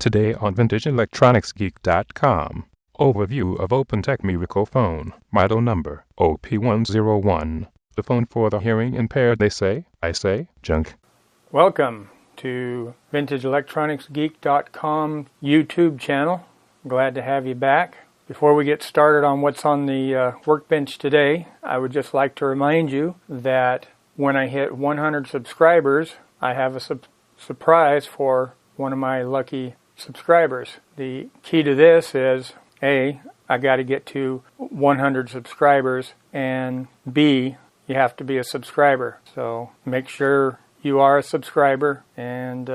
Today on VintageElectronicsGeek.com, overview of OpenTech Miracle Phone, model number OP101. The phone for the hearing impaired, they say. I say, junk. Welcome to VintageElectronicsGeek.com YouTube channel. Glad to have you back. Before we get started on what's on the workbench today, I would just like to remind you that when I hit 100 subscribers, I have a surprise for one of my lucky subscribers. The key to this is A, I got to get to 100 subscribers, and B, you have to be a subscriber. So make sure you are a subscriber and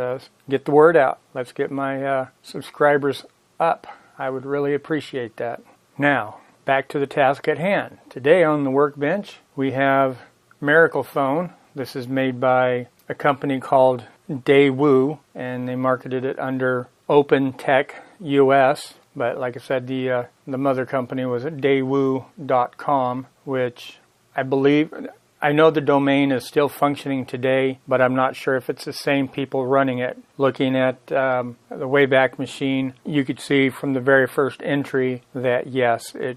get the word out. Let's get my subscribers up. I would really appreciate that. Now, back to the task at hand. Today on the workbench, we have Miracle Phone. This is made by a company called Daewoo, and they marketed it under OpenTech US. But like I said, the mother company was at daewoo.com, which I know the domain is still functioning today, but I'm not sure if it's the same people running it. Looking at the Wayback Machine, you could see from the very first entry that yes, it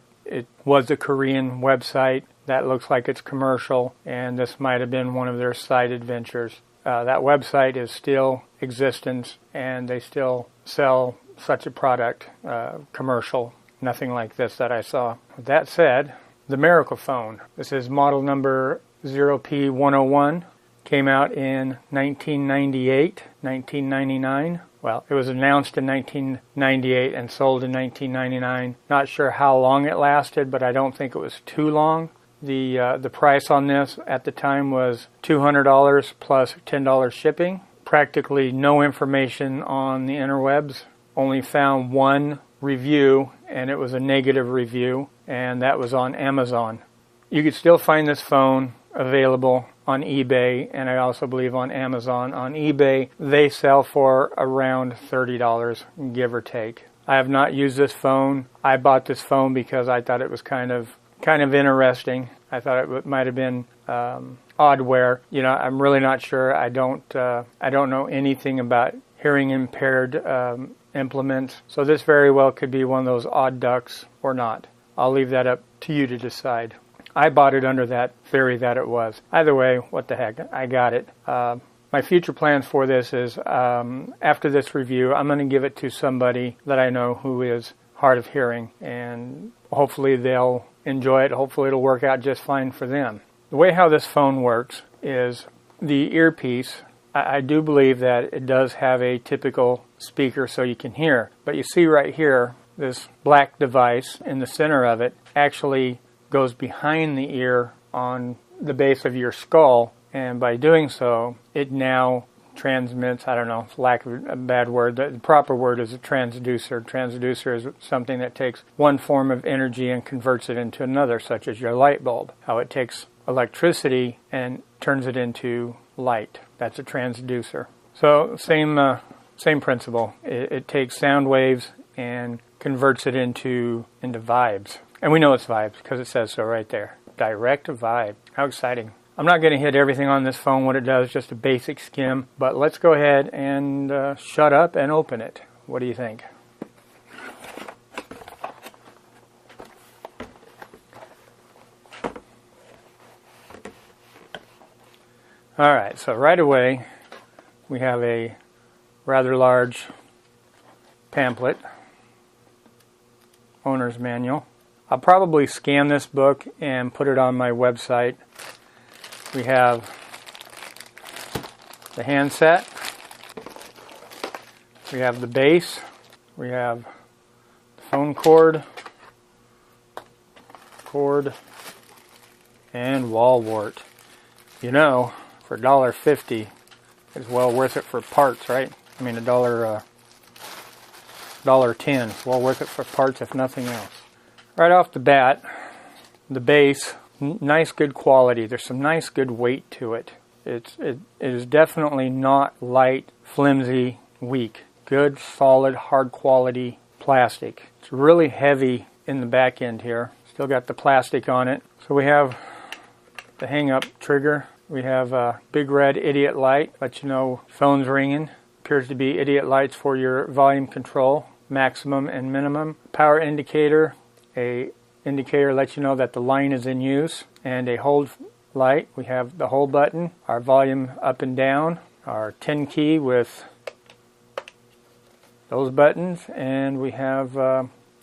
was a Korean website. That looks like it's commercial, and this might have been one of their side adventures. That website is still existent, and they still sell such a product, commercial. Nothing like this that I saw. With that said, the Miracle Phone. This is model number 0P101. Came out in 1998, 1999. Well, it was announced in 1998 and sold in 1999. Not sure how long it lasted, but I don't think it was too long. The price on this at the time was $200 plus $10 shipping. Practically no information on the interwebs. Only found one review, and it was a negative review, and that was on Amazon. You could still find this phone available on eBay, and I also believe on Amazon. On eBay, they sell for around $30, give or take. I have not used this phone. I bought this phone because I thought it was kind of interesting. I thought it might have been oddware. You know, I'm really not sure. I don't know anything about hearing impaired implements, so this very well could be one of those odd ducks or not. I'll leave that up to you to decide. I bought it under that theory that it was. Either way, what the heck, I got it. My future plans for this is after this review, I'm going to give it to somebody that I know who is hard of hearing, and hopefully they'll enjoy it. Hopefully it'll work out just fine for them. The way how this phone works is the earpiece. I do believe that it does have a typical speaker so you can hear. But you see right here, this black device in the center of it actually goes behind the ear on the base of your skull. And by doing so, it now transmits, I don't know, lack of a bad word, the proper word is a transducer. Transducer is something that takes one form of energy and converts it into another, such as your light bulb. How it takes electricity and turns it into light. That's a transducer. So same principle. It takes sound waves and converts it into vibes. And we know it's vibes because it says so right there. Direct vibe. How exciting. I'm not going to hit everything on this phone, what it does, just a basic skim. But let's go ahead and shut up and open it. What do you think? Alright, so right away we have a rather large pamphlet, owner's manual. I'll probably scan this book and put it on my website. We have the handset, we have the base, we have the phone cord, and wall wart. You know, for $1.50, it's well worth it for parts, right? I mean, $1.10, well worth it for parts if nothing else. Right off the bat, the base, nice good quality. There's some nice good weight to it. It is definitely not light, flimsy, weak. Good, solid, hard quality plastic. It's really heavy in the back end here. Still got the plastic on it. So we have the hang up trigger. We have a big red idiot light, let you know phone's ringing. appears to be idiot lights for your volume control, maximum and minimum. Power indicator, a indicator lets you know that the line is in use, and a hold light. We have the hold button, our volume up and down, our 10 key with those buttons, and we have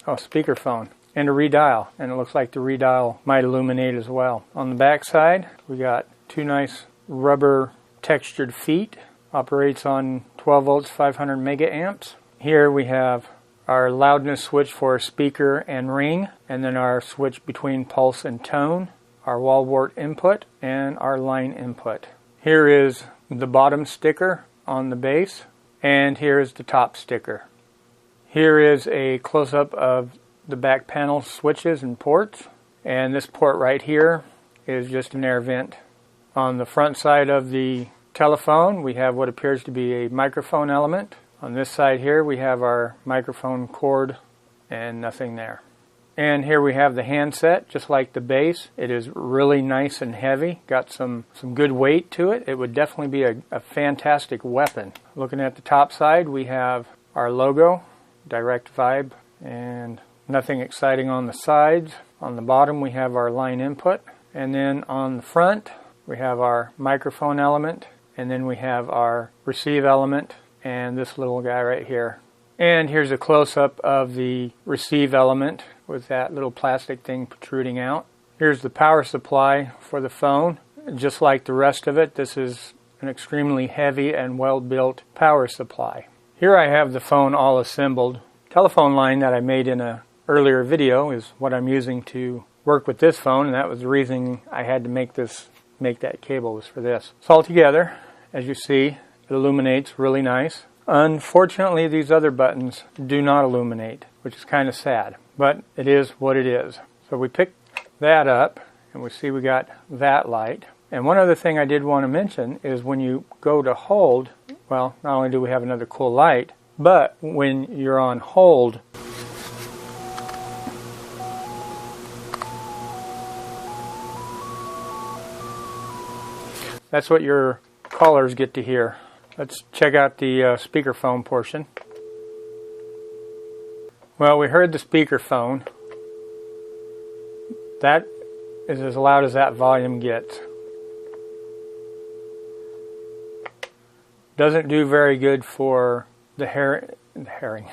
speakerphone and a redial, and it looks like the redial might illuminate as well. On the back side, we got two nice rubber textured feet. Operates on 12 volts, 500 megaamps. Here we have our loudness switch for speaker and ring, and then our switch between pulse and tone, our wall wart input, and our line input. Here is the bottom sticker on the base, and here is the top sticker. Here is a close-up of the back panel switches and ports, and this port right here is just an air vent. On the front side of the telephone, we have what appears to be a microphone element. On this side here, we have our microphone cord and nothing there. And here we have the handset, just like the base. It is really nice and heavy, got some good weight to it. It would definitely be a fantastic weapon. Looking at the top side, we have our logo, Direct Vibe, and nothing exciting on the sides. On the bottom, we have our line input. And then on the front, we have our microphone element, and then we have our receive element and this little guy right here. And here's a close-up of the receive element with that little plastic thing protruding out. Here's the power supply for the phone. Just like the rest of it, this is an extremely heavy and well-built power supply. Here I have the phone all assembled. Telephone line that I made in an earlier video is what I'm using to work with this phone, and that was the reason I had to make that cable was for this. So all together, as you see, it illuminates really nice. Unfortunately, these other buttons do not illuminate, which is kind of sad, but it is what it is. So we pick that up, and we see we got that light. And one other thing I did want to mention is when you go to hold, well, not only do we have another cool light, but when you're on hold, that's what your callers get to hear. Let's check out the speakerphone portion. Well, we heard the speakerphone. That is as loud as that volume gets. Doesn't do very good for the herring,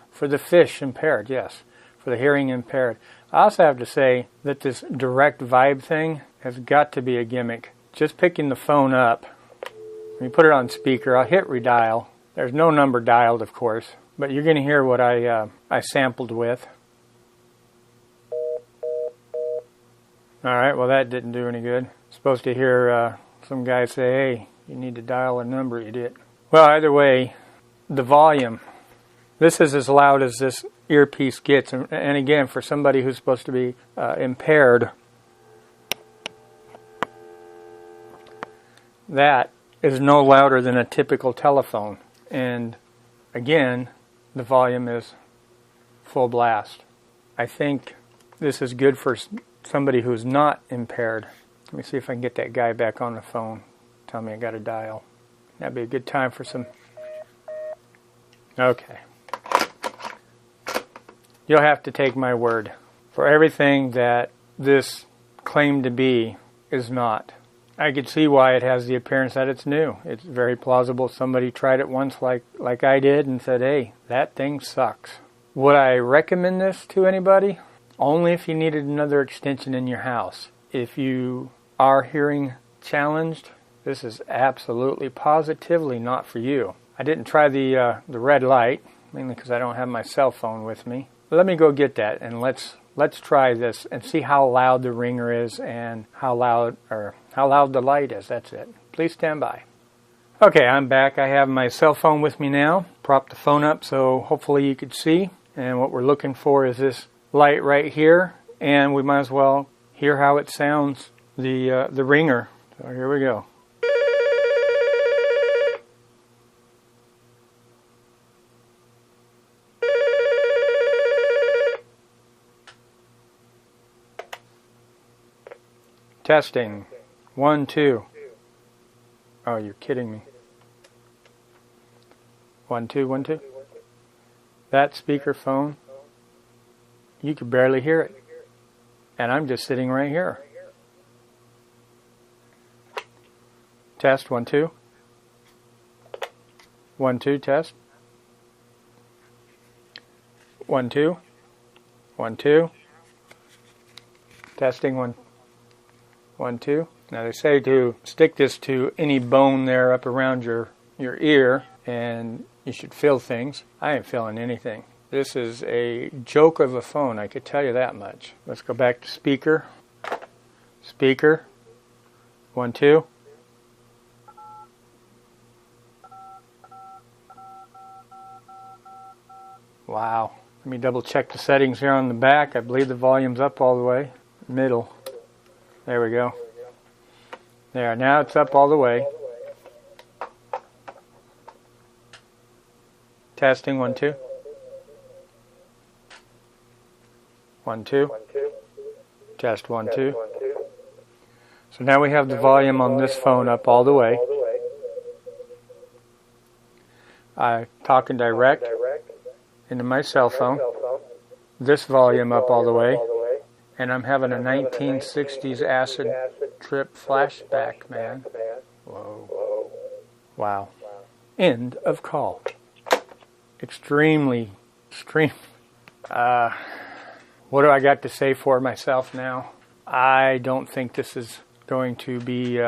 for the fish impaired, yes, for the hearing impaired. I also have to say that this direct vibe thing has got to be a gimmick. Just picking the phone up, when you put it on speaker, I'll hit redial. There's no number dialed, of course, but you're going to hear what I sampled with. All right, well that didn't do any good. Supposed to hear some guy say, "Hey, you need to dial a number, idiot." Well, either way, the volume. This is as loud as this earpiece gets, and again, for somebody who's supposed to be impaired, that is no louder than a typical telephone. And again, the volume is full blast. I think this is good for somebody who's not impaired. Let me see if I can get that guy back on the phone. Tell me I got to dial. That'd be a good time for some... Okay. You'll have to take my word for everything that this claimed to be is not. I could see why it has the appearance that it's new. It's very plausible somebody tried it once like I did and said, "Hey, that thing sucks." Would I recommend this to anybody? Only if you needed another extension in your house. If you are hearing challenged, this is absolutely, positively not for you. I didn't try the red light, mainly because I don't have my cell phone with me. But let me go get that, and let's try this and see how loud the ringer is and how loud the light is. That's it. Please stand by. Okay, I'm back. I have my cell phone with me now. Prop the phone up so hopefully you could see. And what we're looking for is this light right here, and we might as well hear how it sounds, the ringer. So here we go. Testing. 1, 2. Oh, you're kidding me. 1, 2, 1, 2. That speakerphone, you could barely hear it. And I'm just sitting right here. Test, 1, 2. 1, 2, test. 1, 2. 1, 2. Testing, 1, 1, 2. Now they say to stick this to any bone there up around your ear and you should feel things. I ain't feeling anything. This is a joke of a phone, I could tell you that much. Let's go back to speaker. Speaker. 1, 2. Wow. Let me double check the settings here on the back. I believe the volume's up all the way. Middle. There we go. There, now it's up all the way. Testing, 1, 2. 1, 2. Test, 1, 2. So now we have the volume on this phone up all the way. I'm talking direct into my cell phone. This volume up all the way. And I'm having a 1960s acid trip flashback, man. Whoa. Wow. End of call. Extreme. What do I got to say for myself now? I don't think this is going to be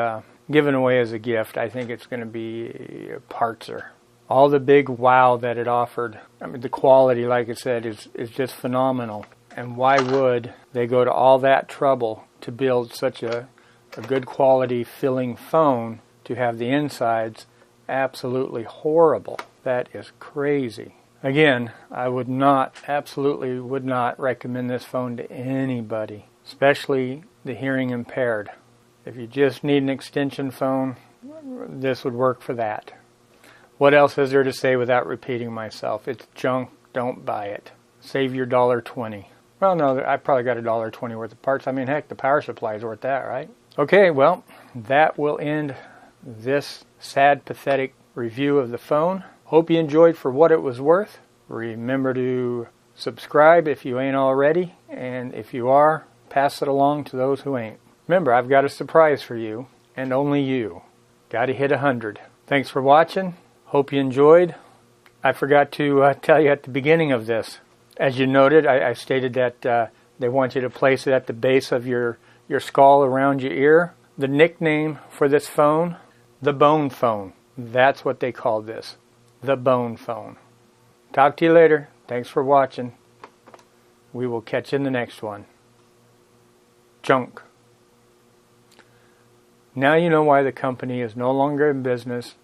given away as a gift. I think it's going to be a partser. All the big wow that it offered. I mean, the quality, like I said, is just phenomenal. And why would they go to all that trouble to build such a good quality filling phone to have the insides absolutely horrible? That is crazy. Again, I absolutely would not recommend this phone to anybody, especially the hearing impaired. If you just need an extension phone, this would work for that. What else is there to say without repeating myself? It's junk. Don't buy it. Save your $1.20. Well, no, I probably got $1.20 worth of parts. I mean, heck, the power supply is worth that, right? Okay, well, that will end this sad, pathetic review of the phone. Hope you enjoyed for what it was worth. Remember to subscribe if you ain't already. And if you are, pass it along to those who ain't. Remember, I've got a surprise for you, and only you. Got to hit 100. Thanks for watching. Hope you enjoyed. I forgot to tell you at the beginning of this. As you noted, I stated that they want you to place it at the base of your skull around your ear. The nickname for this phone, the bone phone. That's what they called this, the bone phone. Talk to you later. Thanks for watching. We will catch you in the next one. Junk. Now you know why the company is no longer in business,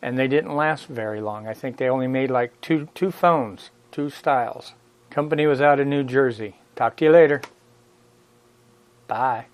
and they didn't last very long. I think they only made like two phones, 2 styles. Company was out of New Jersey. Talk to you later. Bye.